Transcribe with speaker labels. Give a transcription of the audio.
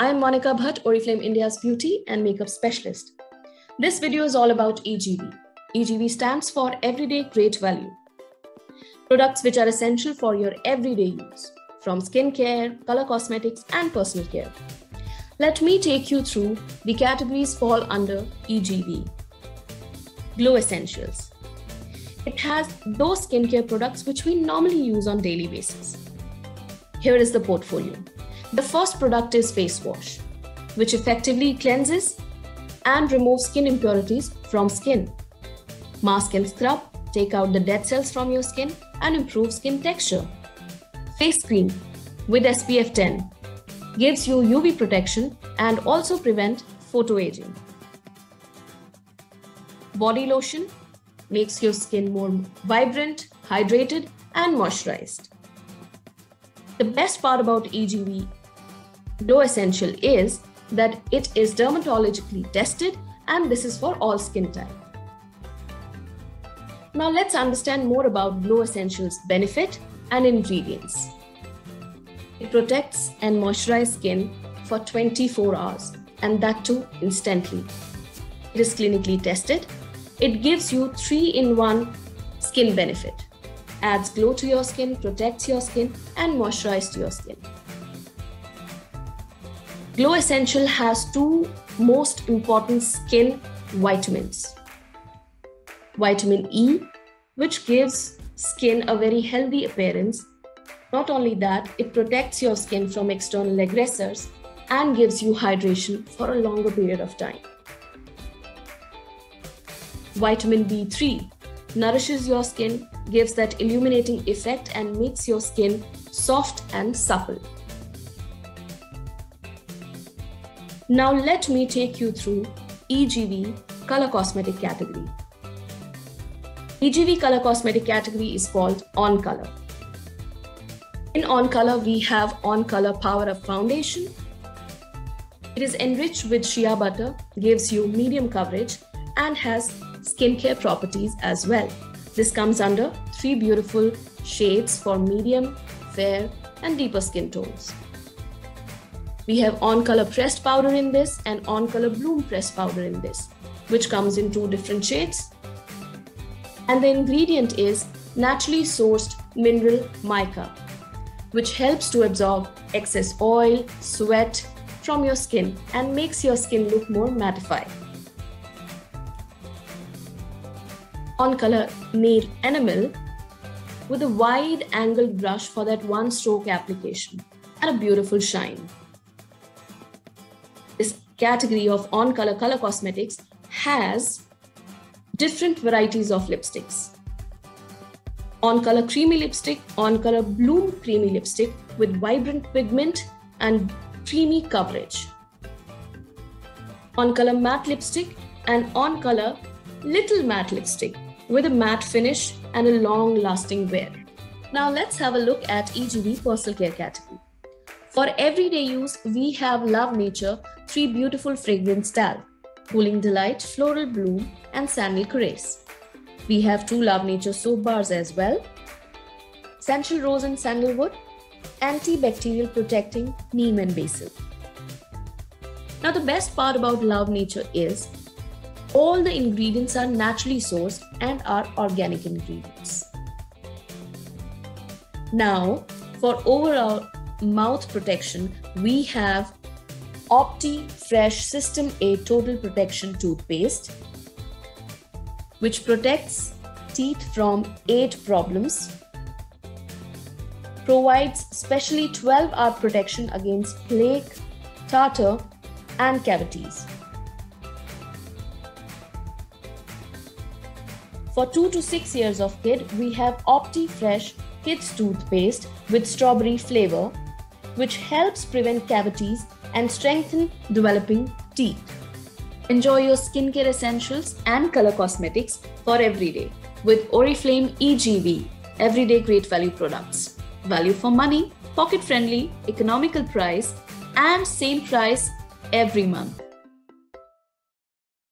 Speaker 1: I am Monica Bhatt, Oriflame India's beauty and makeup specialist. This video is all about EGV. EGV stands for Everyday Great Value. Products which are essential for your everyday use, from skincare, color cosmetics, and personal care. Let me take you through the categories fall under EGV. Glow Essentials. It has those skincare products which we normally use on daily basis. Here is the portfolio. The first product is face wash, which effectively cleanses and removes skin impurities from skin. Mask and scrub take out the dead cells from your skin and improve skin texture. Face cream with SPF 10 gives you UV protection and also prevent photoaging. Body lotion makes your skin more vibrant, hydrated, and moisturized. The best part about EGV Glow Essential is that it is dermatologically tested, and this is for all skin type. Now let's understand more about Glow Essentials' benefit and ingredients. It protects and moisturizes skin for 24 hours, and that too instantly. It is clinically tested. It gives you 3-in-1 skin benefit. Adds glow to your skin, protects your skin, and moisturizes your skin. Glow Essential has 2 most important skin vitamins. Vitamin E, which gives skin a very healthy appearance. Not only that, it protects your skin from external aggressors and gives you hydration for a longer period of time. Vitamin B3 nourishes your skin, gives that illuminating effect, and makes your skin soft and supple. Now let me take you through EGV color cosmetic category. EGV color cosmetic category is called On Color. In On Color, we have On Color Power Up Foundation. It is enriched with shea butter, gives you medium coverage, and has skincare properties as well. This comes under 3 beautiful shades for medium, fair, and deeper skin tones. We have On Color Pressed Powder in this and On Color Bloom Pressed Powder in this, which comes in 2 different shades. And the ingredient is naturally sourced mineral mica, which helps to absorb excess oil, sweat from your skin and makes your skin look more mattified. On Color Nail Enamel with a wide angle brush for that one stroke application and a beautiful shine. This category of On Color color cosmetics has different varieties of lipsticks. On Color Creamy Lipstick, On Color Bloom Creamy Lipstick with vibrant pigment and creamy coverage. On Color Matte Lipstick and On Color Little Matte Lipstick with a matte finish and a long-lasting wear. Now let's have a look at EGV personal care category. For everyday use, we have Love Nature 3 beautiful fragrance style, Cooling Delight, Floral Bloom, and Sandal Caress. We have 2 Love Nature soap bars as well, Essential Rose and Sandalwood, antibacterial protecting neem and basil. Now the best part about Love Nature is all the ingredients are naturally sourced and are organic ingredients. Now, for overall mouth protection, we have Opti Fresh System A Total Protection Toothpaste, which protects teeth from 8 problems, provides specially 12-hour protection against plaque, tartar, and cavities. For 2 to 6 years of kid, we have Opti Fresh Kids Toothpaste with strawberry flavor, which helps prevent cavities and strengthen developing teeth. Enjoy your skincare essentials and color cosmetics for every day with Oriflame EGV, Everyday Great Value products. Value for money, pocket friendly, economical price, and same price every month.